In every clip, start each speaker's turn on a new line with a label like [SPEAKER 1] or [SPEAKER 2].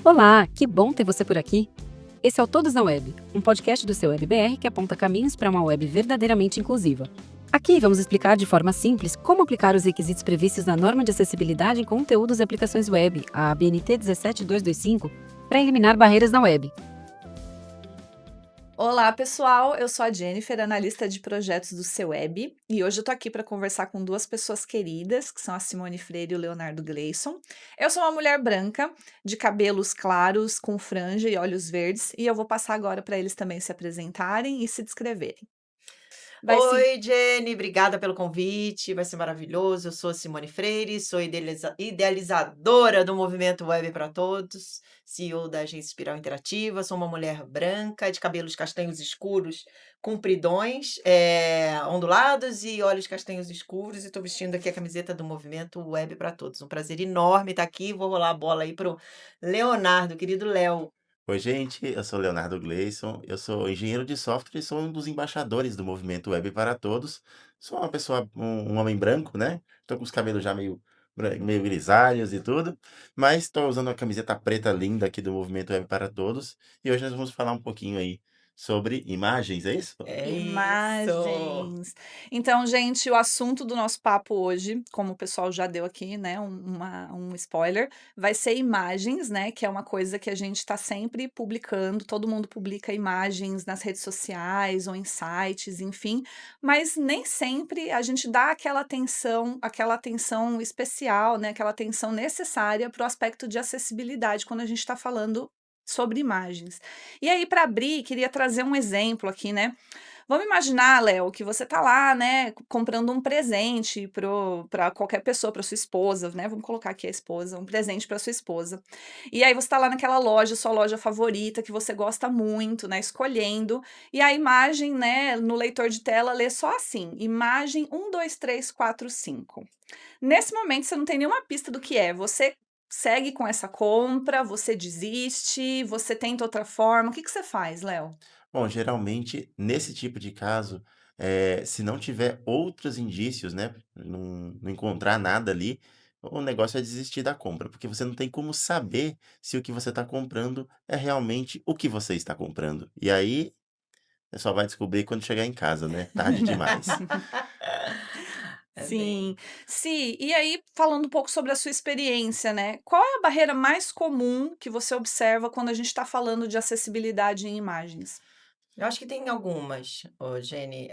[SPEAKER 1] Olá, que bom ter você por aqui. Esse é o Todos na Web, um podcast do seu WebBR que aponta caminhos para uma web verdadeiramente inclusiva. Aqui vamos explicar de forma simples como aplicar os requisitos previstos na Norma de Acessibilidade em Conteúdos e Aplicações Web, a ABNT 17225, para eliminar barreiras na web.
[SPEAKER 2] Olá, pessoal. Eu sou a Jennifer, analista de projetos do Ceweb, e hoje eu tô aqui para conversar com duas pessoas queridas, que são a Simone Freire e o Leonardo Gleison. Eu sou uma mulher branca, de cabelos claros, com franja e olhos verdes, e eu vou passar agora para eles também se apresentarem e se descreverem. Vai se
[SPEAKER 3] Oi, Jenny, obrigada pelo convite, vai ser maravilhoso. Eu sou a Simone Freire, sou idealizadora do Movimento Web para Todos, CEO da Agência Espiral Interativa. Sou uma mulher branca, de cabelos castanhos escuros, compridões, ondulados e olhos castanhos escuros. E estou vestindo aqui a camiseta do Movimento Web para Todos. Um prazer enorme estar aqui. Vou rolar a bola aí pro Leonardo, querido Léo.
[SPEAKER 4] Oi, gente, eu sou Leonardo Gleison, eu sou engenheiro de software e sou um dos embaixadores do Movimento Web para Todos. Sou uma pessoa, um homem branco, né? Tô com os cabelos já meio grisalhos e tudo, mas estou usando uma camiseta preta linda aqui do Movimento Web para Todos e hoje nós vamos falar um pouquinho aí sobre imagens, é isso?
[SPEAKER 3] É isso!
[SPEAKER 2] imagens. Então, gente, o assunto do nosso papo hoje, como o pessoal já deu aqui, né, um spoiler, vai ser imagens, né, que é uma coisa que a gente está sempre publicando, todo mundo publica imagens nas redes sociais ou em sites, enfim, mas nem sempre a gente dá aquela atenção especial, né, aquela atenção necessária para o aspecto de acessibilidade quando a gente está falando sobre imagens. E aí, para abrir, queria trazer um exemplo aqui, né? Vamos imaginar, Léo, que você tá lá, né, comprando um presente para qualquer pessoa, para sua esposa, né? Vamos colocar aqui a esposa, um presente para sua esposa. E aí você tá lá naquela loja, sua loja favorita, que você gosta muito, né, escolhendo, e a imagem, né, no leitor de tela lê só assim: imagem 1, 2, 3, 4, 5. Nesse momento você não tem nenhuma pista do que é. Você segue com essa compra, você desiste, você tenta outra forma. O que que você faz, Léo?
[SPEAKER 4] Bom, geralmente, nesse tipo de caso, se não tiver outros indícios, né, não encontrar nada ali, o negócio é desistir da compra, porque você não tem como saber se o que você está comprando é realmente o que você está comprando. E aí, você só vai descobrir quando chegar em casa, né, tarde demais.
[SPEAKER 3] É
[SPEAKER 2] Sim.
[SPEAKER 3] bem.
[SPEAKER 2] Sim, e aí falando um pouco sobre a sua experiência, né, qual é a barreira mais comum que você observa quando a gente está falando de acessibilidade em imagens?
[SPEAKER 3] Eu acho que tem algumas, ô Jenny.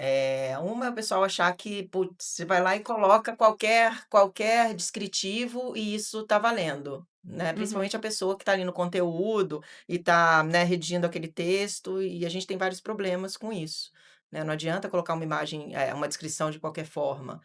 [SPEAKER 3] Uma é o pessoal achar que, putz, você vai lá e coloca qualquer descritivo e isso tá valendo, né?
[SPEAKER 2] Uhum.
[SPEAKER 3] Principalmente a pessoa que está ali no conteúdo e está, né, redigindo aquele texto, e a gente tem vários problemas com isso, né? Não adianta colocar uma imagem, uma descrição de qualquer forma.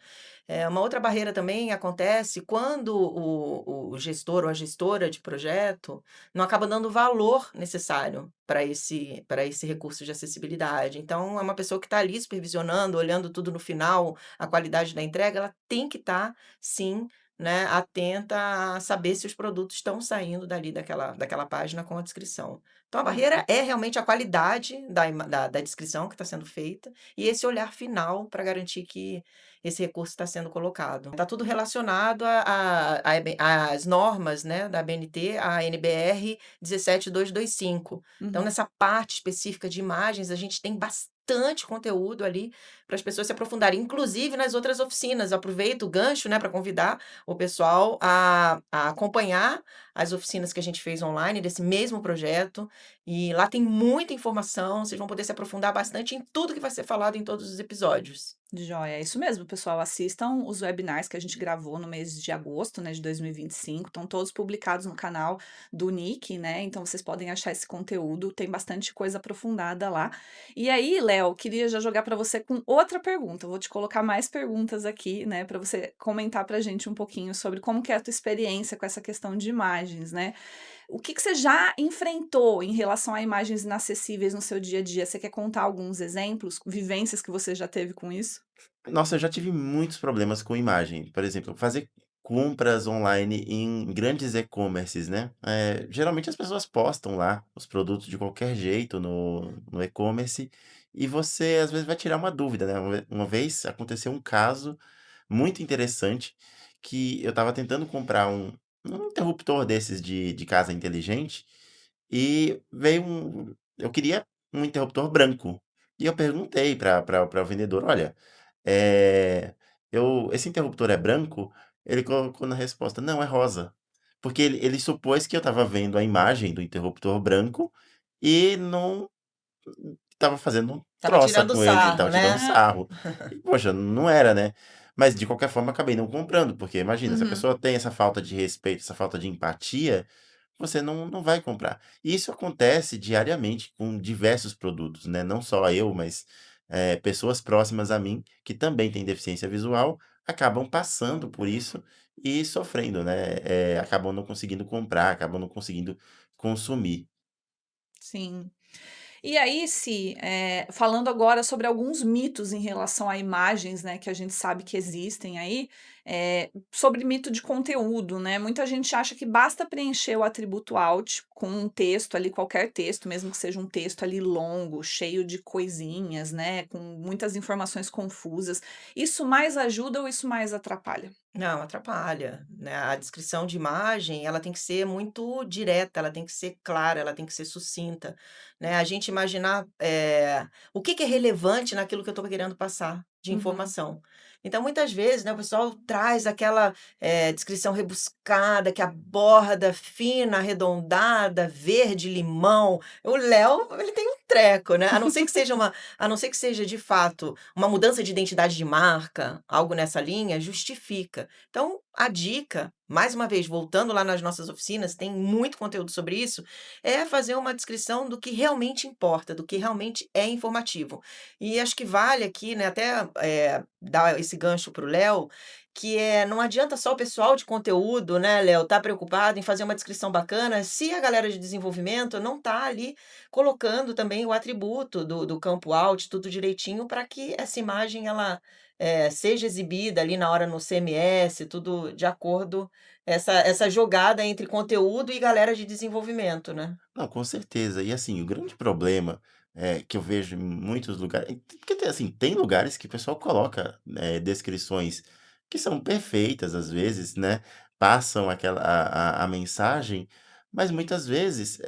[SPEAKER 3] Uma outra barreira também acontece quando o gestor ou a gestora de projeto não acaba dando o valor necessário para esse recurso de acessibilidade. Então, é uma pessoa que está ali supervisionando, olhando tudo no final, a qualidade da entrega, ela tem que estar, sim, né, atenta a saber se os produtos estão saindo dali daquela página com a descrição. Então, a barreira
[SPEAKER 2] Uhum.
[SPEAKER 3] é realmente a qualidade da descrição que está sendo feita e esse olhar final para garantir que esse recurso está sendo colocado. Está tudo relacionado às normas, né, da ABNT, a NBR 17225. Então,
[SPEAKER 2] Uhum.
[SPEAKER 3] nessa parte específica de imagens, a gente tem bastante conteúdo ali para as pessoas se aprofundarem, inclusive nas outras oficinas. Eu aproveito o gancho, né, para convidar o pessoal a acompanhar as oficinas que a gente fez online desse mesmo projeto. E lá tem muita informação, vocês vão poder se aprofundar bastante em tudo que vai ser falado em todos os episódios.
[SPEAKER 2] Joia, é isso mesmo, pessoal. Assistam os webinars que a gente gravou no mês de agosto, né, de 2025. Estão todos publicados no canal do Nick, né? Então vocês podem achar esse conteúdo. Tem bastante coisa aprofundada lá. E aí, Léo, queria já jogar para você com outra pergunta. Eu vou te colocar mais perguntas aqui, né, para você comentar para a gente um pouquinho sobre como que é a tua experiência com essa questão de imagens, né? O que que você já enfrentou em relação a imagens inacessíveis no seu dia a dia? Você quer contar alguns exemplos, vivências que você já teve com isso?
[SPEAKER 4] Nossa, eu já tive muitos problemas com imagem. Por exemplo, fazer compras online em grandes e-commerces, né? Geralmente as pessoas postam lá os produtos de qualquer jeito no e-commerce e você às vezes vai tirar uma dúvida, né? Uma vez aconteceu um caso muito interessante que eu estava tentando comprar um interruptor desses de casa inteligente e veio eu queria um interruptor branco. E eu perguntei para o vendedor: "Olha, eh, esse interruptor é branco?" Ele colocou na resposta: "Não, é rosa." Porque ele supôs que eu estava vendo a imagem do interruptor branco e não estava fazendo
[SPEAKER 3] Tava
[SPEAKER 4] troça
[SPEAKER 3] tirando
[SPEAKER 4] com ele,
[SPEAKER 3] sarro,
[SPEAKER 4] estava tirando
[SPEAKER 3] né?
[SPEAKER 2] Ah,
[SPEAKER 4] sarro. E, poxa, não era, né. Mas de qualquer forma acabei não comprando, porque imagina, se a
[SPEAKER 2] uhum.
[SPEAKER 4] pessoa tem essa falta de respeito, essa falta de empatia, você não vai comprar. E isso acontece diariamente com diversos produtos, né, não só eu, mas, pessoas próximas a mim, que também têm deficiência visual, acabam passando por isso e sofrendo, né, acabam não conseguindo comprar, acabam não conseguindo consumir.
[SPEAKER 2] Sim. E aí, falando agora sobre alguns mitos em relação a imagens, né, que a gente sabe que existem aí, sobre mito de conteúdo, né? Muita gente acha que basta preencher o atributo alt com um texto ali, qualquer texto, mesmo que seja um texto ali longo, cheio de coisinhas, né, com muitas informações confusas. Isso mais ajuda ou isso mais atrapalha?
[SPEAKER 3] Não, atrapalha, né, a descrição de imagem, ela tem que ser muito direta, ela tem que ser clara, ela tem que ser sucinta, né, a gente imaginar, o que que é relevante naquilo que eu estou querendo passar de
[SPEAKER 2] Uhum.
[SPEAKER 3] informação. Então, muitas vezes, né, o pessoal traz aquela, descrição rebuscada, que a borda fina, arredondada, verde limão. O Léo, ele tem um treco, né, a não ser que seja de fato uma mudança de identidade de marca, algo nessa linha, justifica. Então, a dica, mais uma vez, voltando lá nas nossas oficinas, tem muito conteúdo sobre isso, é fazer uma descrição do que realmente importa, do que realmente é informativo. E acho que vale aqui, né, até dar esse gancho para o Léo, que não adianta só o pessoal de conteúdo, né, Léo, tá preocupado em fazer uma descrição bacana, se a galera de desenvolvimento não tá ali colocando também o atributo do campo alt, tudo direitinho, para que essa imagem ela seja exibida ali na hora no CMS, tudo de acordo, essa jogada entre conteúdo e galera de desenvolvimento, né.
[SPEAKER 4] Não, com certeza. E assim, o grande problema, que eu vejo em muitos lugares porque tem assim, tem lugares que o pessoal coloca, descrições que são perfeitas às vezes, né, passam aquela a mensagem, mas muitas vezes,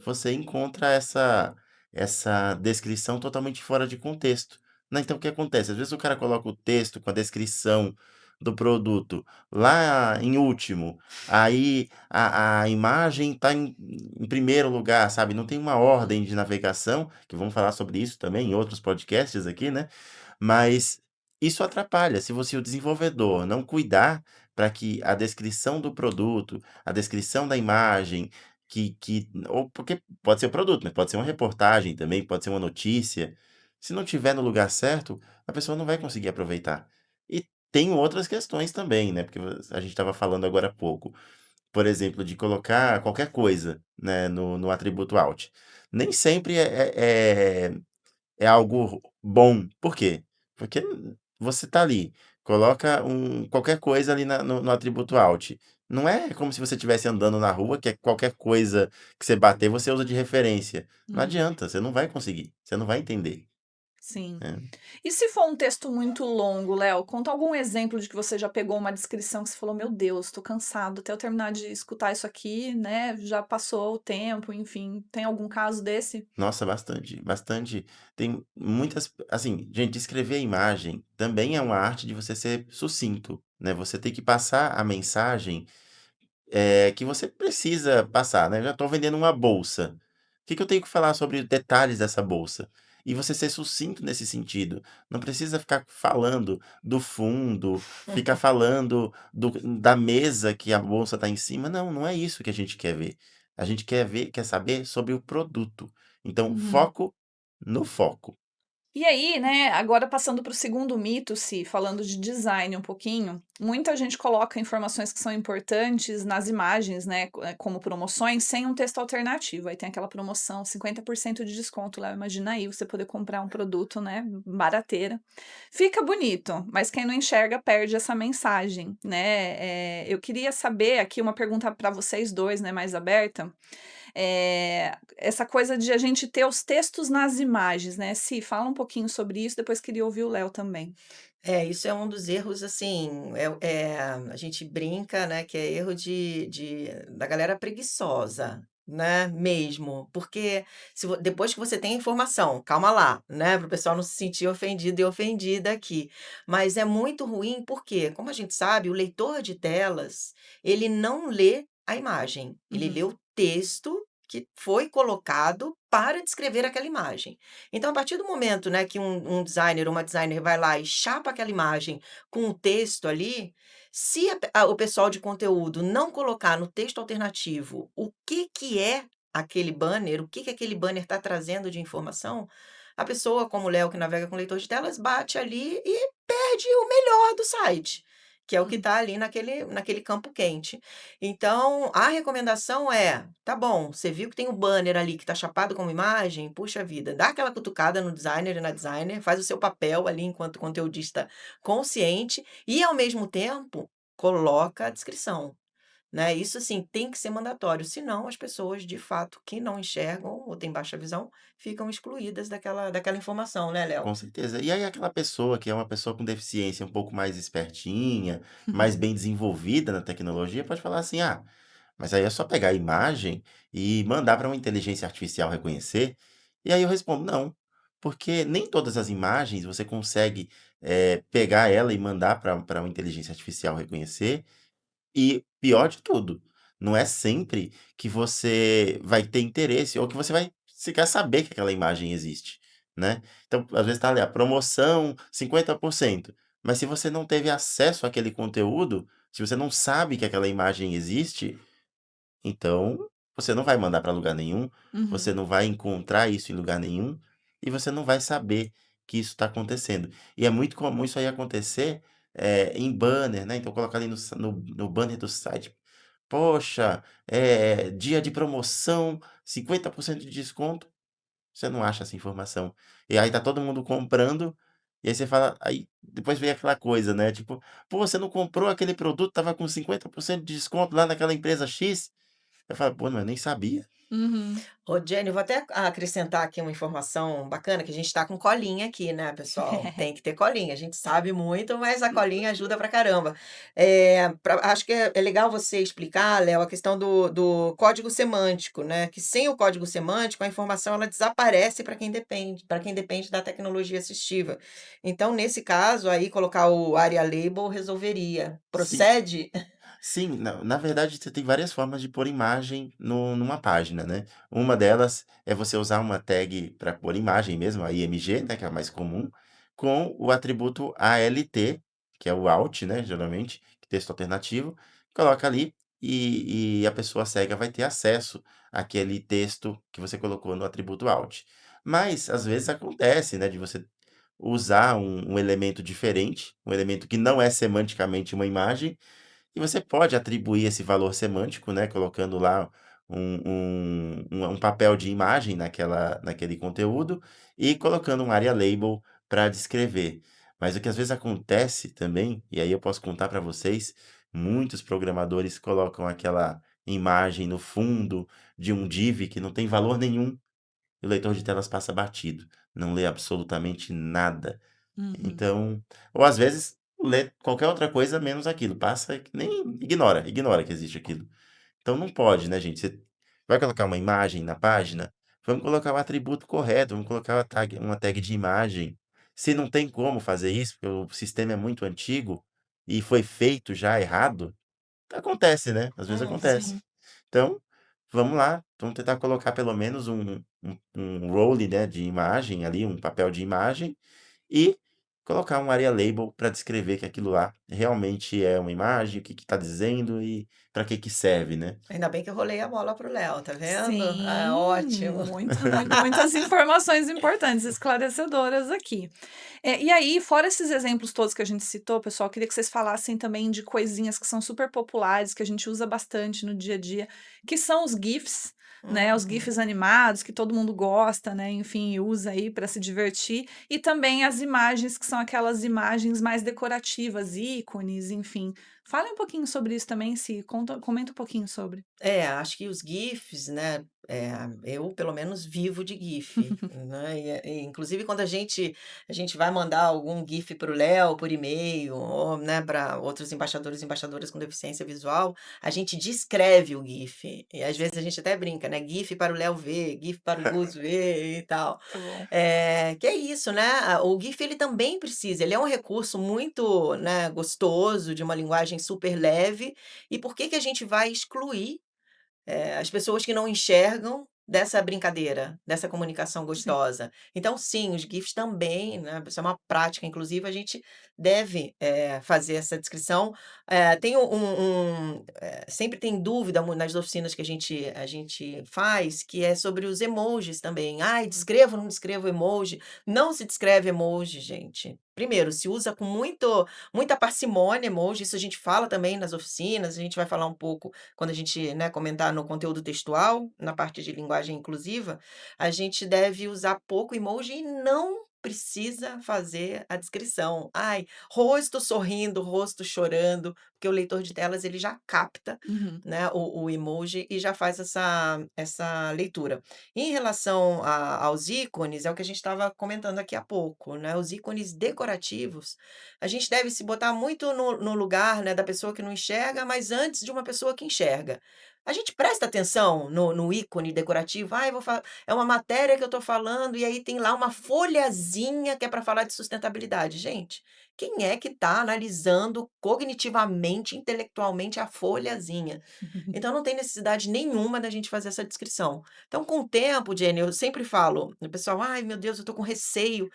[SPEAKER 4] você encontra essa descrição totalmente fora de contexto, né. Então o que acontece? Às vezes o cara coloca o texto com a descrição do produto lá em último, aí a imagem está em primeiro lugar, sabe, não tem uma ordem de navegação, que vamos falar sobre isso também em outros podcasts aqui, né, mas isso atrapalha, se o desenvolvedor não cuidar para que a descrição do produto, a descrição da imagem, ou porque pode ser o produto, mas pode ser uma reportagem também, pode ser uma notícia, se não tiver no lugar certo, a pessoa não vai conseguir aproveitar. E tem outras questões também, né, porque a gente estava falando agora há pouco, por exemplo, de colocar qualquer coisa, né, no atributo alt. Nem sempre é algo bom. Por quê? Porque você tá ali, coloca qualquer coisa ali no atributo alt. Não é como se você estivesse andando na rua, que é qualquer coisa que você bater, você usa de referência. Não
[SPEAKER 2] Uhum.
[SPEAKER 4] adianta, você não vai conseguir, você não vai entender,
[SPEAKER 2] Sim.
[SPEAKER 4] né.
[SPEAKER 2] E se for um texto muito longo, Léo, conta algum exemplo de que você já pegou uma descrição que você falou: "Meu Deus, tô cansado, até eu terminar de escutar isso aqui, né, já passou o tempo", enfim. Tem algum caso desse?
[SPEAKER 4] Nossa, bastante, bastante. Tem muitas assim, gente, escrever a imagem também é uma arte de você ser sucinto, né, você tem que passar a mensagem, que você precisa passar, né. Já estou vendendo uma bolsa, o que que eu tenho que falar sobre detalhes dessa bolsa? E você ser sucinto nesse sentido, não precisa ficar falando do fundo, ficar falando da mesa que a bolsa está em cima, não, não é isso que a gente quer ver. A gente quer saber sobre o produto. Então,
[SPEAKER 2] Uhum.
[SPEAKER 4] foco no foco.
[SPEAKER 2] E aí, né, agora passando para o segundo mito, se falando de design um pouquinho, muita gente coloca informações que são importantes nas imagens, né, como promoções, sem um texto alternativo. Aí tem aquela promoção, 50% de desconto lá, imagina aí você poder comprar um produto, né, barateira. Fica bonito, mas quem não enxerga perde essa mensagem, né? Eu queria saber aqui uma pergunta para vocês dois, né, mais aberta. Essa coisa de a gente ter os textos nas imagens, né? Si, fala um pouquinho sobre isso, depois queria ouvir o Léo também.
[SPEAKER 3] Isso é um dos erros, assim, a gente brinca, né, que é erro da galera preguiçosa, né, mesmo. Porque depois que você tem a informação, calma lá, né, para o pessoal não se sentir ofendido e ofendida aqui. Mas é muito ruim, porque, como a gente sabe, o leitor de telas, ele não lê a imagem, ele lê
[SPEAKER 2] Uhum,
[SPEAKER 3] o texto que foi colocado para descrever aquela imagem. Então, a partir do momento, né, que um designer ou uma designer vai lá e chapa aquela imagem com o texto ali, se o pessoal de conteúdo não colocar no texto alternativo o que que é aquele banner, o que que aquele banner está trazendo de informação, a pessoa, como o Léo, que navega com leitor de telas, bate ali e perde o melhor do site, que é o que
[SPEAKER 2] uhum,
[SPEAKER 3] está ali naquele campo quente. Então, a recomendação é: tá bom, você viu que tem o banner ali que tá chapado como imagem, puxa vida, dá aquela cutucada no designer e na designer, faz o seu papel ali enquanto conteudista consciente e, ao mesmo tempo, coloca a descrição, né? Isso, assim, tem que ser mandatório, senão as pessoas, de fato, que não enxergam ou têm baixa visão, ficam excluídas daquela informação, né, Léo?
[SPEAKER 4] Com certeza. E aí aquela pessoa que é uma pessoa com deficiência um pouco mais espertinha, mais
[SPEAKER 2] uhum,
[SPEAKER 4] bem desenvolvida na tecnologia, pode falar assim: "Ah, mas aí é só pegar a imagem e mandar para uma inteligência artificial reconhecer". E aí eu respondo: "Não, porque nem todas as imagens você consegue, pegar ela e mandar para uma inteligência artificial reconhecer, e pior de tudo, não é sempre que você vai ter interesse ou que você vai sequer saber que aquela imagem existe, né. Então, às vezes tá ali a promoção 50%, mas se você não teve acesso àquele conteúdo, se você não sabe que aquela imagem existe, então você não vai mandar para lugar nenhum, você
[SPEAKER 2] uhum.
[SPEAKER 4] não vai encontrar isso em lugar nenhum, e você não vai saber que isso está acontecendo. E é muito comum isso aí acontecer, em banner, né, então colocar ali no banner do site: "Poxa, dia de promoção, 50% de desconto", você não acha essa informação. E aí tá todo mundo comprando, e aí você fala aí depois vem aquela coisa, né, tipo: "Pô, você não comprou aquele produto, estava com 50% de desconto lá naquela empresa X?" Eu falo: "Pô, mas eu nem sabia".
[SPEAKER 2] Uhum.
[SPEAKER 3] Ô, Jenny, vou até acrescentar aqui uma informação bacana, que a gente está com colinha aqui, né, pessoal? Tem que ter colinha. A gente sabe muito, mas a colinha ajuda pra caramba. Acho que é legal você explicar, Léo, a questão do código semântico, né? Que sem o código semântico, a informação ela desaparece para quem depende da tecnologia assistiva. Então, nesse caso, aí colocar o ARIA Label resolveria.
[SPEAKER 4] Sim.
[SPEAKER 3] Procede?
[SPEAKER 4] Sim, na verdade você tem várias formas de pôr imagem numa página, né. Uma delas é você usar uma tag para pôr imagem mesmo, a IMG, né, que é a mais comum, com o atributo ALT, que é o alt, né, geralmente, texto alternativo, coloca ali e a pessoa cega vai ter acesso àquele texto que você colocou no atributo alt. Mas, às vezes acontece, né, de você usar um elemento diferente, um elemento que não é semanticamente uma imagem, e você pode atribuir esse valor semântico, né, colocando lá um papel de imagem naquele conteúdo e colocando um ARIA Label para descrever. Mas o que às vezes acontece também, e aí eu posso contar para vocês, muitos programadores colocam aquela imagem no fundo de um div que não tem valor nenhum, e o leitor de telas passa batido, não lê absolutamente nada.
[SPEAKER 2] Uhum.
[SPEAKER 4] Então, ou às vezes lê qualquer outra coisa menos aquilo, passa que nem ignora que existe aquilo. Então não pode, né, gente, você vai colocar uma imagem na página, vamos colocar o atributo correto, vamos colocar uma tag de imagem. Se não tem como fazer isso, porque o sistema é muito antigo e foi feito já errado, acontece, né, às vezes acontece.
[SPEAKER 2] Sim.
[SPEAKER 4] Então, vamos lá, vamos tentar colocar pelo menos um role, né, de imagem ali, um papel de imagem, e colocar um area label para descrever que aquilo lá realmente é uma imagem, o que está dizendo e para que que serve, né.
[SPEAKER 3] Ainda bem que eu rolei a bola pro Léo, tá vendo? Ah,
[SPEAKER 2] Sim,
[SPEAKER 3] ótimo.
[SPEAKER 2] muitas informações importantes, esclarecedoras aqui. E aí, fora esses exemplos todos que a gente citou, pessoal, queria que vocês falassem também de coisinhas que são super populares, que a gente usa bastante no dia a dia, que são os GIFs, né? Os
[SPEAKER 3] Uhum.
[SPEAKER 2] GIFs animados, que todo mundo gosta, né? Enfim, usa aí para se divertir. E também as imagens, que são aquelas imagens mais decorativas, ícones, enfim. Fale um pouquinho sobre isso também, se comenta um pouquinho sobre.
[SPEAKER 3] Acho que os GIFs, né, Eu pelo menos vivo de GIF, né, inclusive quando a gente vai mandar algum GIF para o Léo por e-mail ou, né, para outros embaixadores e embaixadoras com deficiência visual, a gente descreve o GIF, e às vezes a gente até brinca, né, GIF para o Léo ver, GIF para o Gus ver e tal.
[SPEAKER 2] Tá bom.
[SPEAKER 3] Que é isso, né, o GIF ele também precisa, ele é um recurso muito, né, gostoso, de uma linguagem super leve, e por que que a gente vai excluir as pessoas que não enxergam dessa brincadeira, dessa comunicação
[SPEAKER 2] Sim.
[SPEAKER 3] gostosa. Então sim, os GIFs também, né, isso é uma prática, inclusive a gente deve, fazer essa descrição. Tem sempre tem dúvida nas oficinas que a gente faz, que é sobre os emojis também. "Ai, descrevo ou não descrevo emoji?". Não se descreve emoji, gente. Primeiro, se usa com muita parcimônia emoji, isso a gente fala também nas oficinas, a gente vai falar um pouco quando a gente, né, comentar no conteúdo textual, na parte de linguagem inclusiva, a gente deve usar pouco emoji e não precisa fazer a descrição. Ai, rosto sorrindo, rosto chorando, porque o leitor de telas ele já capta,
[SPEAKER 2] Uhum.
[SPEAKER 3] né, o emoji e já faz essa leitura. Em relação aos ícones, é o que a gente estava comentando aqui há pouco, né, os ícones decorativos, a gente deve se botar muito no lugar, né, da pessoa que não enxerga, mas antes de uma pessoa que enxerga. A gente presta atenção no ícone decorativo, "Ai, é uma matéria que eu estou falando e aí tem lá uma folhazinha que é para falar de sustentabilidade". Gente, quem é que está analisando cognitivamente, intelectualmente a folhazinha? Então não tem necessidade nenhuma da gente fazer essa descrição. Então com o tempo, Jenny, eu sempre falo, o pessoal: "Ai, meu Deus, eu estou com receio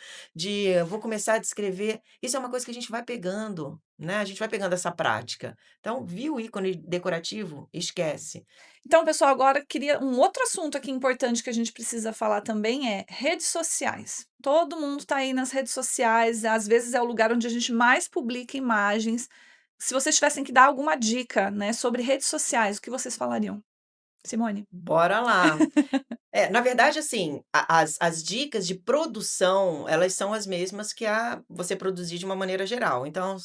[SPEAKER 3] vou começar a descrever". Isso é uma coisa que a gente vai pegando, né, a gente vai pegando essa prática. Então, viu o ícone decorativo? Esquece.
[SPEAKER 2] Então, pessoal, agora queria um outro assunto aqui importante que a gente precisa falar também é redes sociais. Todo mundo está aí nas redes sociais, às vezes é o lugar onde a gente mais publica imagens. Se vocês tivessem que dar alguma dica, né, sobre redes sociais, o que vocês falariam? Simone?
[SPEAKER 3] Bora lá. Na verdade, assim, as dicas de produção, elas são as mesmas que a você produzir de uma maneira geral. Então,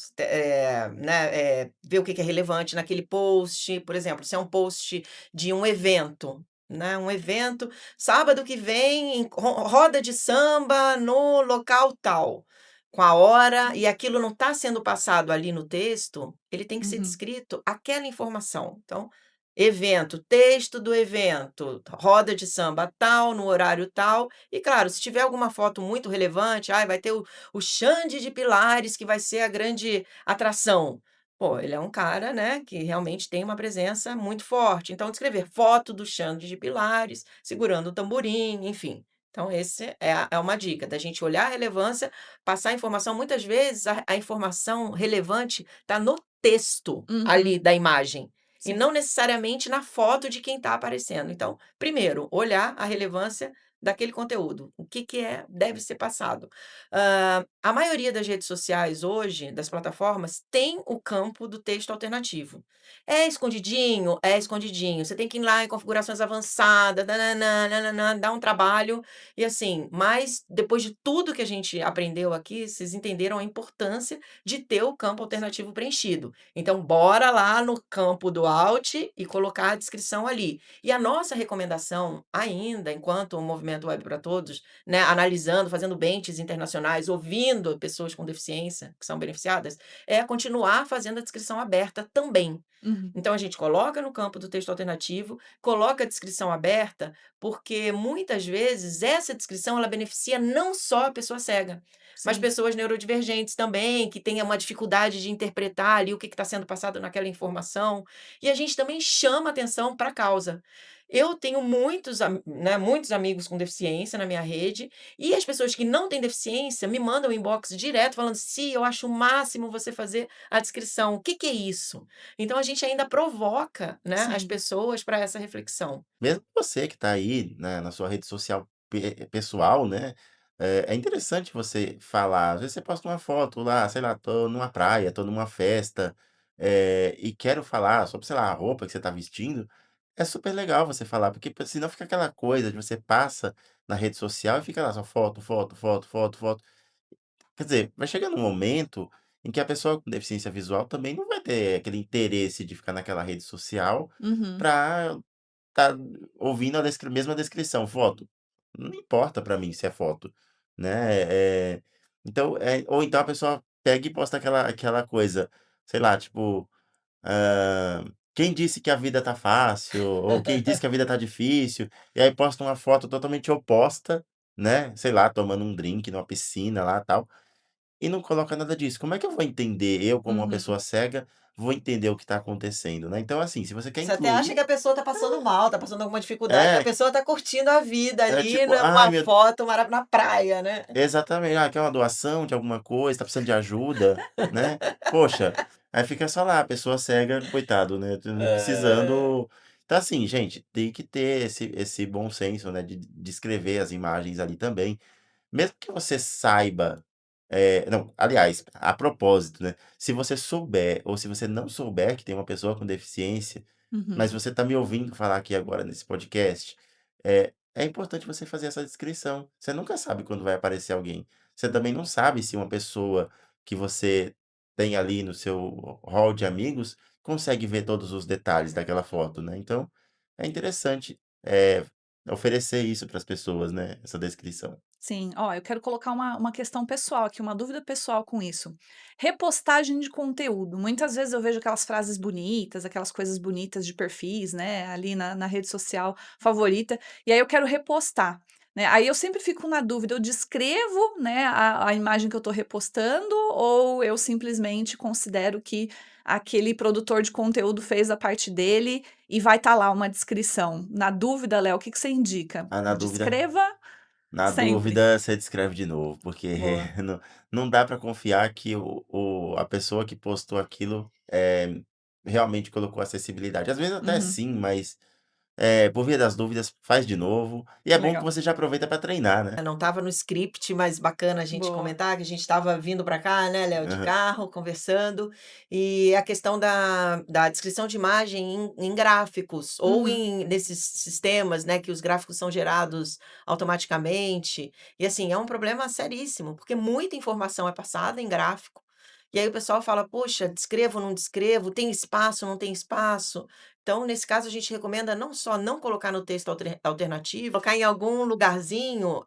[SPEAKER 3] né, ver o que que é relevante naquele post, por exemplo, se é um post de um evento, né, um evento, sábado que vem, roda de samba no local tal, com a hora, e aquilo não está sendo passado ali no texto, ele tem que ser
[SPEAKER 2] Uhum,
[SPEAKER 3] descrito aquela informação. Então, evento, texto do evento, roda de samba tal, no horário tal. E claro, se tiver alguma foto muito relevante, vai ter o Xande de Pilares, que vai ser a grande atração. Pô, ele é um cara, né, que realmente tem uma presença muito forte. Então, descrever foto do Xande de Pilares, segurando o tamborim, enfim. Então, esse é uma dica, da gente olhar a relevância, passar a informação. Muitas vezes, a informação relevante está no texto
[SPEAKER 2] uhum,
[SPEAKER 3] ali da imagem. E
[SPEAKER 2] sim.
[SPEAKER 3] não necessariamente na foto de quem está aparecendo. Então, primeiro, olhar a relevância daquele conteúdo, o que que deve ser passado. A maioria das redes sociais hoje, das plataformas, tem o campo do texto alternativo. É escondidinho? É escondidinho. Você tem que ir lá em configurações avançadas, nã-nã-nã, dá um trabalho, e assim, mas depois de tudo que a gente aprendeu aqui, vocês entenderam a importância de ter o campo alternativo preenchido. Então, bora lá no campo do Alt e colocar a descrição ali. E a nossa recomendação, ainda, enquanto o Movimento Web para Todos, né, analisando, fazendo benches internacionais, ouvindo pessoas com deficiência que são beneficiadas, é continuar fazendo a descrição aberta também.
[SPEAKER 2] Uhum,
[SPEAKER 3] Então, a gente coloca no campo do texto alternativo, coloca a descrição aberta, porque muitas vezes essa descrição ela beneficia não só a pessoa cega, mas
[SPEAKER 2] sim.
[SPEAKER 3] pessoas neurodivergentes também, que tenham uma dificuldade de interpretar ali o que está sendo passado naquela informação, e a gente também chama atenção para a causa. Eu tenho muitos amigos com deficiência na minha rede, e as pessoas que não têm deficiência me mandam inbox direto falando: "Si, eu acho o máximo você fazer a descrição, o que que é isso?". Então a gente ainda provoca, né, as
[SPEAKER 2] Sim.
[SPEAKER 3] pessoas para essa reflexão.
[SPEAKER 4] Mesmo você que está aí, né, na sua rede social pessoal, né, é interessante você falar. Às vezes você posta uma foto lá, sei lá, tô numa praia, tô numa festa, e quero falar sobre, sei lá, a roupa que você está vestindo. É super legal você falar, porque senão fica aquela coisa de você passa na rede social e fica lá só foto, foto, foto, foto, foto. Quer dizer, vai chegando um momento em que a pessoa com deficiência visual também não vai ter aquele interesse de ficar naquela rede social
[SPEAKER 2] Uhum.
[SPEAKER 4] para tá ouvindo a mesma descrição, foto. Não importa pra mim se é foto, né, então, ou então a pessoa pega e posta aquela coisa, sei lá, tipo, quem disse que a vida tá fácil, ou quem disse que a vida tá difícil, e aí posta uma foto totalmente oposta, né, sei lá, tomando um drink numa piscina lá, tal. E não coloca nada disso. Como é que eu vou entender, eu como uma
[SPEAKER 2] Uhum.
[SPEAKER 4] pessoa cega, vou entender o que está acontecendo, né. Então, assim, se você quer
[SPEAKER 3] Você até acha
[SPEAKER 4] incluir
[SPEAKER 3] que a pessoa tá passando mal, tá passando alguma dificuldade, a
[SPEAKER 4] é,
[SPEAKER 3] pessoa tá curtindo a vida
[SPEAKER 4] é
[SPEAKER 3] ali,
[SPEAKER 4] tipo:
[SPEAKER 3] né,
[SPEAKER 4] "Ai
[SPEAKER 3] uma
[SPEAKER 4] meu"
[SPEAKER 3] foto na praia, né.
[SPEAKER 4] exatamente. "Ah, quer uma doação de alguma coisa, tá precisando de ajuda", né. Poxa, aí fica só lá, a pessoa cega, coitado, né,
[SPEAKER 3] É.
[SPEAKER 4] precisando então, assim, gente, tem que ter esse bom senso, né, de descrever as imagens ali também. Mesmo que você saiba, não, aliás, a propósito, né, se você souber ou se você não souber que tem uma pessoa com deficiência, mas
[SPEAKER 2] Uhum.
[SPEAKER 4] você está me ouvindo falar aqui agora nesse podcast, é importante você fazer essa descrição. Você nunca sabe quando vai aparecer alguém. Você também não sabe se uma pessoa que você tem ali no seu hall de amigos consegue ver todos os detalhes daquela foto, né. Então, é interessante, oferecer isso para as pessoas, né, essa descrição.
[SPEAKER 2] Sim, ó, eu quero colocar uma questão pessoal aqui, uma dúvida pessoal com isso. Repostagem de conteúdo. Muitas vezes eu vejo aquelas frases bonitas, aquelas coisas bonitas de perfis, né, ali na rede social favorita, e aí eu quero repostar, né? Aí eu sempre fico na dúvida, eu descrevo, né, a imagem que eu estou repostando, ou eu simplesmente considero que aquele produtor de conteúdo fez a parte dele e vai estar lá uma descrição. Na dúvida, Léo, o que que você indica?
[SPEAKER 4] Ah,
[SPEAKER 2] Descreva
[SPEAKER 4] na
[SPEAKER 2] sempre.
[SPEAKER 4] dúvida você descreve de novo, porque
[SPEAKER 2] Boa.
[SPEAKER 4] não dá para confiar que a pessoa que postou aquilo, realmente colocou acessibilidade. Às vezes até
[SPEAKER 2] Uhum.
[SPEAKER 4] sim, mas, por via das dúvidas, faz de novo, e é bom que
[SPEAKER 2] Legal.
[SPEAKER 4] você já aproveita para treinar, né.
[SPEAKER 3] Não estava no script, mas bacana a gente
[SPEAKER 2] Boa.
[SPEAKER 3] comentar que a gente estava vindo para cá, né, Léo, de
[SPEAKER 4] Aham.
[SPEAKER 3] carro, conversando, e a questão da descrição de imagem em gráficos ou
[SPEAKER 2] Uhum.
[SPEAKER 3] nesses sistemas, né, que os gráficos são gerados automaticamente, e assim, é um problema seríssimo, porque muita informação é passada em gráfico, e aí o pessoal fala: "Poxa, descrevo, não descrevo, tem espaço, não tem espaço?". Então, nesse caso, a gente recomenda não só não colocar no texto alternativo, colocar em algum lugarzinho,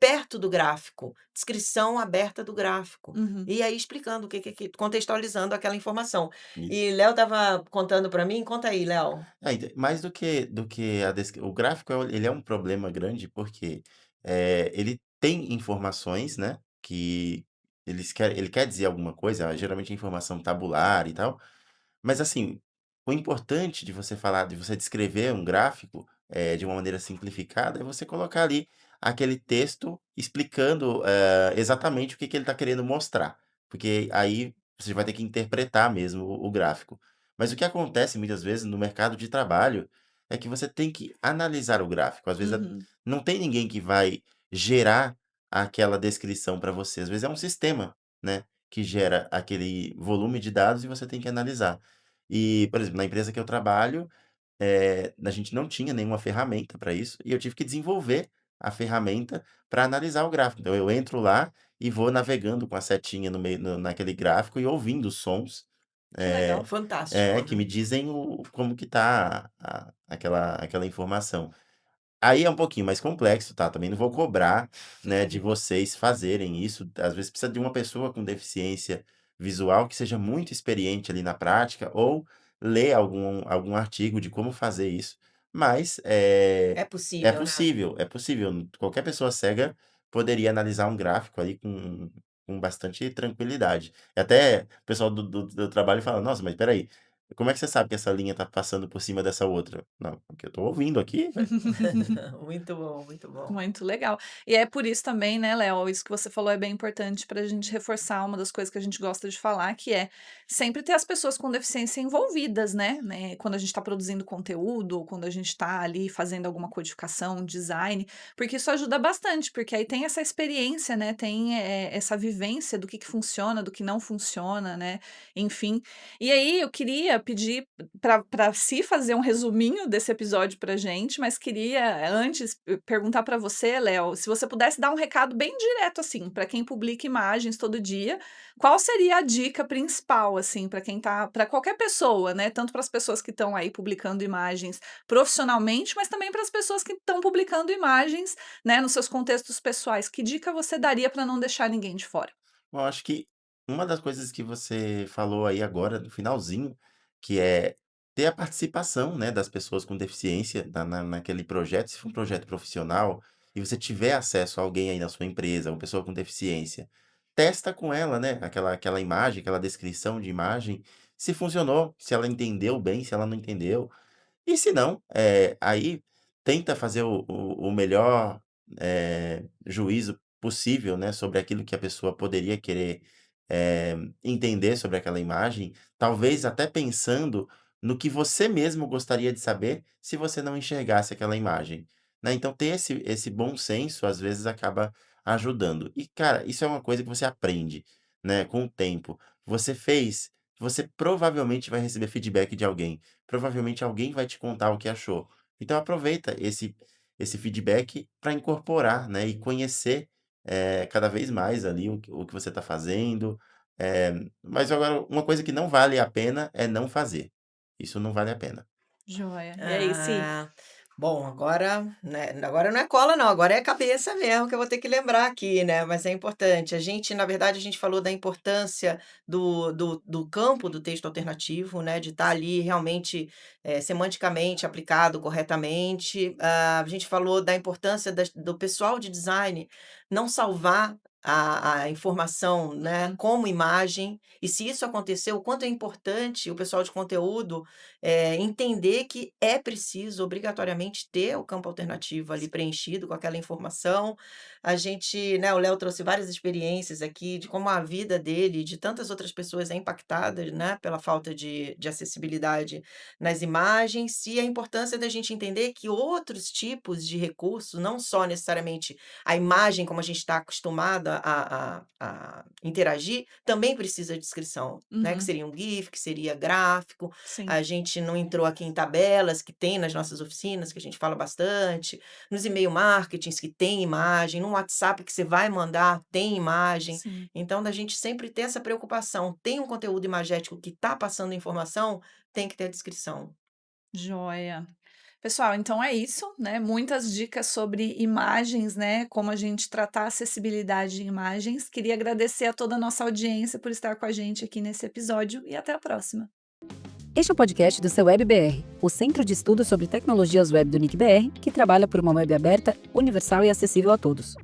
[SPEAKER 3] perto do gráfico, descrição aberta do gráfico.
[SPEAKER 2] Uhum.
[SPEAKER 3] E aí explicando o contextualizando aquela informação.
[SPEAKER 4] Isso.
[SPEAKER 3] E Léo estava contando para mim, conta aí, Léo.
[SPEAKER 4] Mais do que o gráfico ele é um problema grande, porque, ele tem informações, né, que ele quer dizer alguma coisa, geralmente é informação tabular e tal, mas assim, o importante de você descrever um gráfico, de uma maneira simplificada, é você colocar ali aquele texto explicando, exatamente o que que ele está querendo mostrar, porque aí você vai ter que interpretar mesmo o gráfico. Mas o que acontece muitas vezes no mercado de trabalho, é que você tem que analisar o gráfico, às vezes
[SPEAKER 2] Uhum.
[SPEAKER 4] não tem ninguém que vai gerar aquela descrição para você, às vezes é um sistema, né, que gera aquele volume de dados e você tem que analisar. E, por exemplo, na empresa que eu trabalho, a gente não tinha nenhuma ferramenta para isso, e eu tive que desenvolver a ferramenta para analisar o gráfico. Então eu entro lá e vou navegando com a setinha no meio naquele gráfico e ouvindo os sons,
[SPEAKER 3] Que legal,
[SPEAKER 4] eh,
[SPEAKER 3] fantástico.
[SPEAKER 4] que me dizem como que tá aquela informação. Aí é um pouquinho mais complexo, tá, também não vou cobrar, né, de vocês fazerem isso, às vezes precisa de uma pessoa com deficiência visual que seja muito experiente ali na prática ou ler algum artigo de como fazer isso, mas,
[SPEAKER 3] É possível, né?
[SPEAKER 4] é possível, qualquer pessoa cega poderia analisar um gráfico ali com bastante tranquilidade. E até o pessoal do trabalho fala: "Nossa, mas espera aí, como é que você sabe que essa linha tá passando por cima dessa outra?". "Não, porque eu tô ouvindo aqui, velho".
[SPEAKER 3] Muito bom, muito bom.
[SPEAKER 2] Muito legal. E é por isso também, né, Léo, isso que você falou é bem importante para a gente reforçar uma das coisas que a gente gosta de falar, que é sempre ter as pessoas com deficiência envolvidas, né? Quando a gente está produzindo conteúdo, ou quando a gente está ali fazendo alguma codificação, design, porque isso ajuda bastante, porque aí tem essa experiência, né? Tem essa vivência do que funciona, do que não funciona, né? Enfim. E aí eu queria pedir para si fazer um resuminho desse episódio pra gente, mas queria antes perguntar para você, Léo, se você pudesse dar um recado bem direto assim, para quem publica imagens todo dia, qual seria a dica principal assim para quem tá, para qualquer pessoa, né? Tanto para as pessoas que estão aí publicando imagens profissionalmente, mas também para as pessoas que estão publicando imagens, né, nos seus contextos pessoais. Que dica você daria para não deixar ninguém de fora?
[SPEAKER 4] Eu acho que uma das coisas que você falou aí agora, no finalzinho, que é ter a participação, né, das pessoas com deficiência naquele projeto. Se for um projeto profissional e você tiver acesso a alguém aí na sua empresa, uma pessoa com deficiência, testa com ela, né, aquela imagem, aquela descrição de imagem, se funcionou, se ela entendeu bem, se ela não entendeu. E se não, aí tenta fazer o melhor, juízo possível, né, sobre aquilo que a pessoa poderia querer, entender sobre aquela imagem, talvez até pensando no que você mesmo gostaria de saber se você não enxergasse aquela imagem, né. Então ter esse bom senso, às vezes, acaba ajudando. E, cara, isso é uma coisa que você aprende, né, com o tempo. Você fez, você provavelmente vai receber feedback de alguém. Provavelmente alguém vai te contar o que achou. Então aproveita esse feedback para incorporar, né, e conhecer, cada vez mais ali o que você está fazendo. Mas agora uma coisa que não vale a pena é não fazer. Isso não vale a pena.
[SPEAKER 2] Joia. E aí, Si?
[SPEAKER 3] Ah, bom, agora, né, agora não é cola não, agora é cabeça mesmo que eu vou ter que lembrar aqui, né, mas é importante. A gente, na verdade, a gente falou da importância do campo do texto alternativo, né, de estar ali realmente, semanticamente aplicado corretamente. A gente falou da importância do pessoal de design não salvar a informação, né,
[SPEAKER 2] Uhum.
[SPEAKER 3] como imagem, e se isso acontecer, o quanto é importante o pessoal de conteúdo entender que é preciso obrigatoriamente ter o campo alternativo ali preenchido com aquela informação. A gente, né, o Léo trouxe várias experiências aqui de como a vida dele e de tantas outras pessoas é impactada, né, pela falta de acessibilidade nas imagens, e a importância da gente entender que outros tipos de recursos, não só necessariamente a imagem como a gente está acostumado a interagir, também precisa de descrição, né, que
[SPEAKER 2] Uhum.
[SPEAKER 3] seria um GIF, que seria gráfico.
[SPEAKER 2] Sim.
[SPEAKER 3] A gente não entrou aqui em tabelas que tem nas nossas oficinas, que a gente fala bastante, nos e-mail marketings que tem imagem, no WhatsApp que você vai mandar tem imagem.
[SPEAKER 2] Sim.
[SPEAKER 3] Então, da gente sempre ter essa preocupação. Tem um conteúdo imagético que está passando informação, tem que ter a descrição.
[SPEAKER 2] Joia. Pessoal, então é isso, né? Muitas dicas sobre imagens, né? Como a gente tratar a acessibilidade em imagens. Queria agradecer a toda a nossa audiência por estar com a gente aqui nesse episódio e até a próxima.
[SPEAKER 1] Este é o podcast do seu WebBR, o Centro de Estudos sobre Tecnologias Web do NIC-BR, que trabalha por uma web aberta, universal e acessível a todos.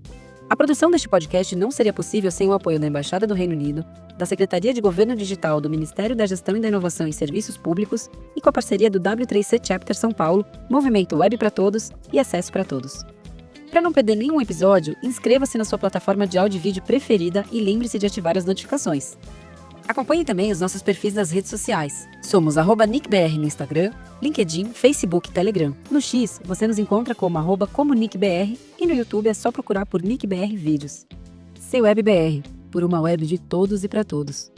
[SPEAKER 1] A produção deste podcast não seria possível sem o apoio da Embaixada do Reino Unido, da Secretaria de Governo Digital do Ministério da Gestão e da Inovação em Serviços Públicos e com a parceria do W3C Chapter São Paulo, Movimento Web para Todos e Acesso para Todos. Para não perder nenhum episódio, inscreva-se na sua plataforma de áudio e vídeo preferida e lembre-se de ativar as notificações. Acompanhe também os nossos perfis nas redes sociais. Somos @NICBR no Instagram, LinkedIn, Facebook e Telegram. No X, você nos encontra como @comunicbr e no YouTube é só procurar por NICBR Vídeos. Seu WebBR, por uma web de todos e para todos.